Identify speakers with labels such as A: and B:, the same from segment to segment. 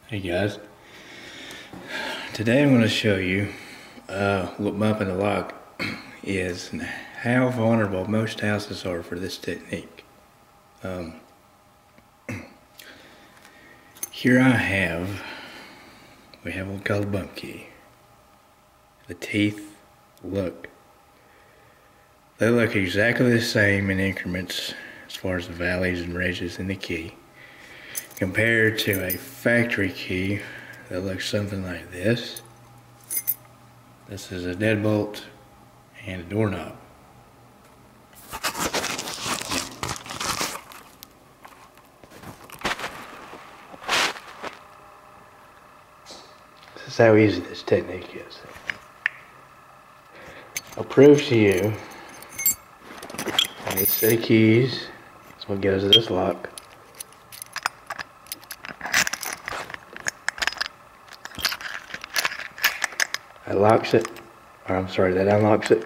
A: Hey guys, today I'm going to show you what bumping the lock is and how vulnerable most houses are for this technique. Here we have what's called a bump key. The teeth they look exactly the same in increments as far as the valleys and ridges in the key, compared to a factory key that looks something like this. This is a deadbolt and a doorknob. This is how easy this technique is. I'll prove to you this set of keys is what goes to this lock. That locks it, or I'm sorry, that unlocks it,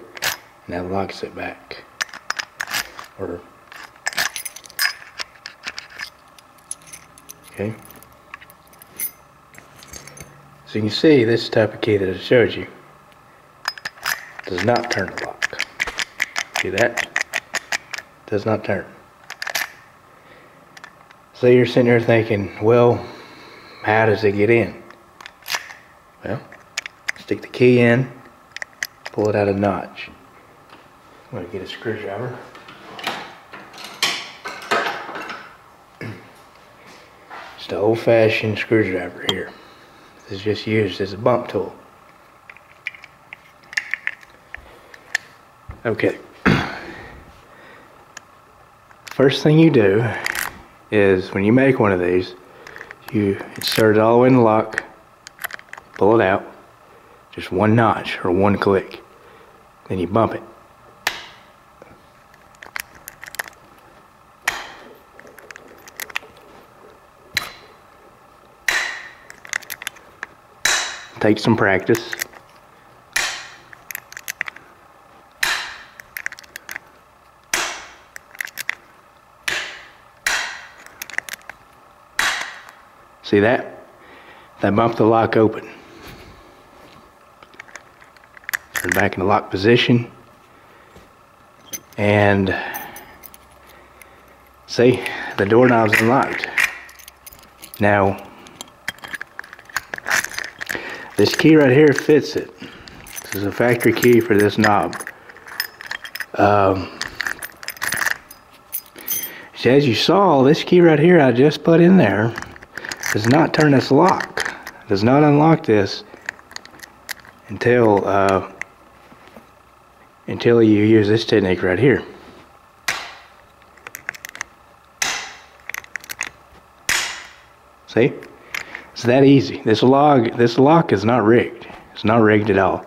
A: and that locks it back. Okay. So you can see this type of key that I showed you does not turn the lock. See that? Does not turn. So you're sitting there thinking, well, how does it get in? Well, stick the key in, pull it out a notch. I'm going to get a screwdriver. Just an old-fashioned screwdriver here. This is just used as a bump tool. Okay. First thing you do is when you make one of these, you insert it all the way in the lock, pull it out. Just one notch or one click. Then you bump it. Take some practice. See that? That bumped the lock open. Turn back in the lock position, and see, the doorknob's unlocked. Now, this key right here fits it. This is a factory key for this knob. As you saw, this key right here I just put in there does not turn this lock. Does not unlock this until you use this technique right here. See? It's that easy. This lock is not rigged. It's not rigged at all.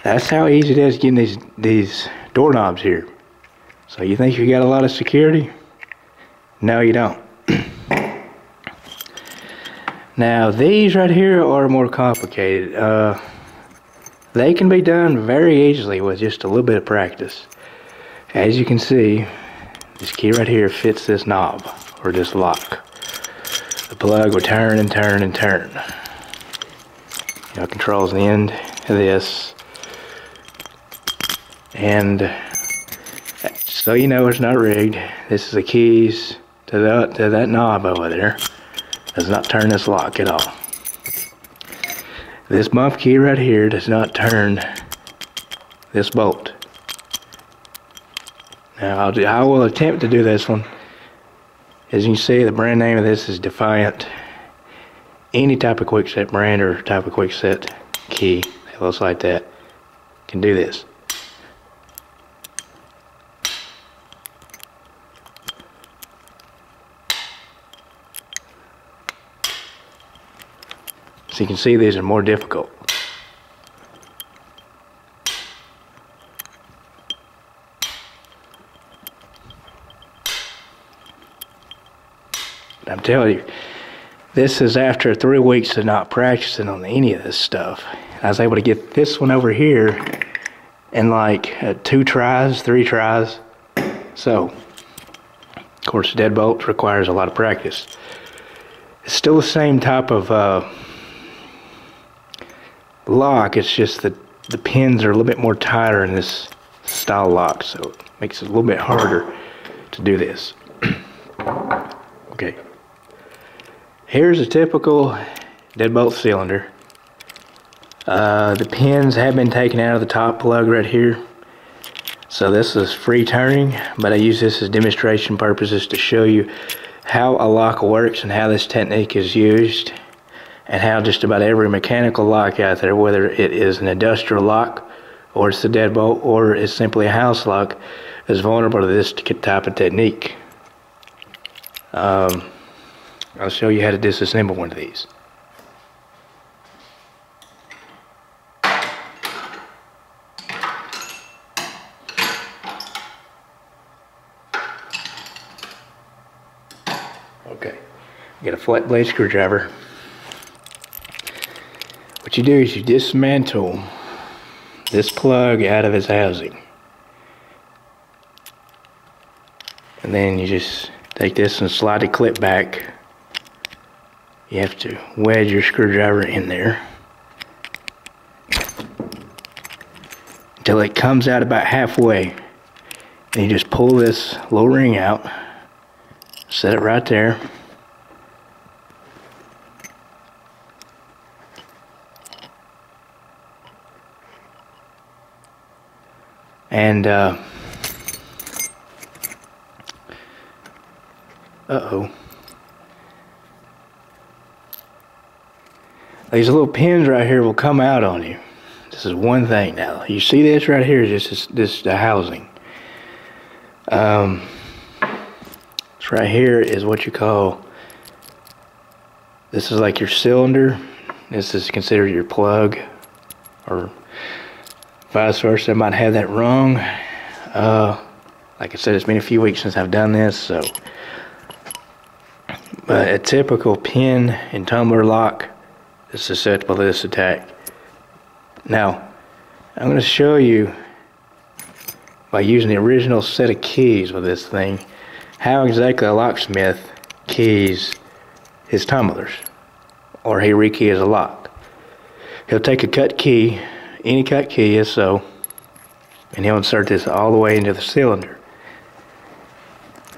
A: That's how easy it is getting these doorknobs here. So you think you got a lot of security? No, you don't. Now these right here are more complicated. They can be done very easily with just a little bit of practice. As you can see, this key right here fits this knob or this lock. The plug will turn and turn and turn. You know, it controls the end of this. And so you know it's not rigged. This is the keys to that knob over there. Does not turn this lock at all. This bump key right here does not turn this bolt. Now I will attempt to do this one. As you can see, the brand name of this is Defiant. Any type of quickset brand or type of quickset key that looks like that can do this. So you can see these are more difficult. But I'm telling you, this is after 3 weeks of not practicing on any of this stuff. I was able to get this one over here in like 2 tries, 3 tries. So course, deadbolt requires a lot of practice. It's still the same type of lock, it's just that the pins are a little bit more tighter in this style lock, so it makes it a little bit harder to do this. Okay, here's a typical deadbolt cylinder. The pins have been taken out of the top plug right here, so this is free turning, but I use this as demonstration purposes to show you how a lock works and how this technique is used, and how just about every mechanical lock out there, whether it is an industrial lock or it's a deadbolt or it's simply a house lock, is vulnerable to this type of technique. I'll show you how to disassemble one of these. Okay, get a flat blade screwdriver. What you do is you dismantle this plug out of its housing, and then you just take this and slide the clip back. You have to wedge your screwdriver in there until it comes out about halfway, and you just pull this little ring out, set it right there, and these little pins right here will come out on you. This is one thing. Now you see this right here is just this the housing. This right here is what you call, this is like your cylinder, this is considered your plug, or vice versa. I might have that wrong. Like I said, it's been a few weeks since I've done this, so. But a typical pin and tumbler lock is susceptible to this attack. Now, I'm going to show you, by using the original set of keys with this thing, how exactly a locksmith keys his tumblers, or he rekeys a lock. He'll take a cut key, any cut key is so, and he'll insert this all the way into the cylinder.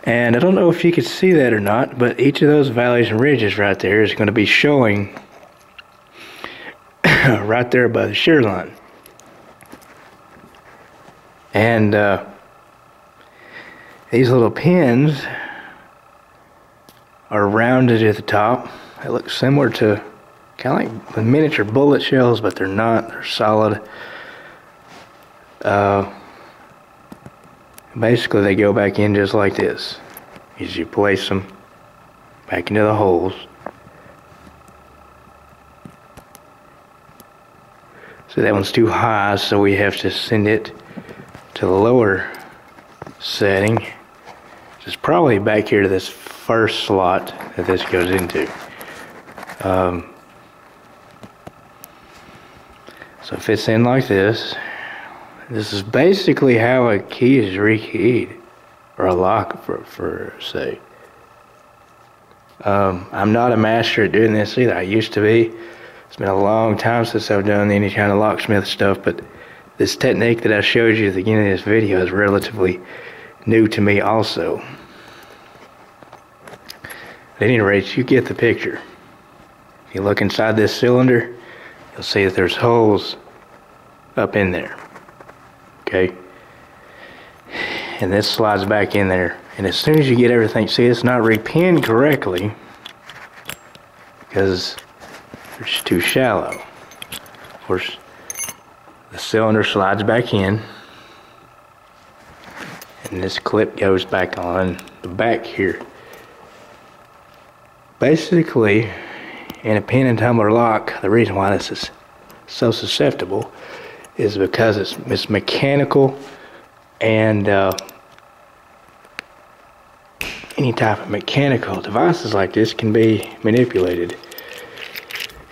A: And I don't know if you can see that or not, but each of those valleys and ridges right there is going to be showing right there by the shear line. And these little pins are rounded at the top. They look similar to kind of like the miniature bullet shells, but they're not. They're solid. Basically, they go back in just like this. As you place them back into the holes. So that one's too high, so we have to send it to the lower setting, which is probably back here to this first slot that this goes into. So it fits in like this. This is basically how a key is rekeyed, or a lock for say. I'm not a master at doing this either. I used to be. It's been a long time since I've done any kind of locksmith stuff, but this technique that I showed you at the beginning of this video is relatively new to me also. At any rate, you get the picture. If you look inside this cylinder, you'll see that there's holes up in there. Okay, and this slides back in there, and as soon as you get everything, see, it's not repinned correctly because it's too shallow. Of course, the cylinder slides back in, and this clip goes back on the back here. Basically, in a pin and tumbler lock, the reason why this is so susceptible is because it's mechanical, and any type of mechanical devices like this can be manipulated.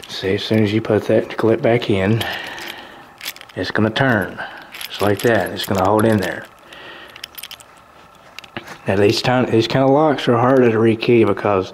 A: See, as soon as you put that clip back in, it's going to turn just like that. It's going to hold in there. Now these kind of locks are harder to rekey because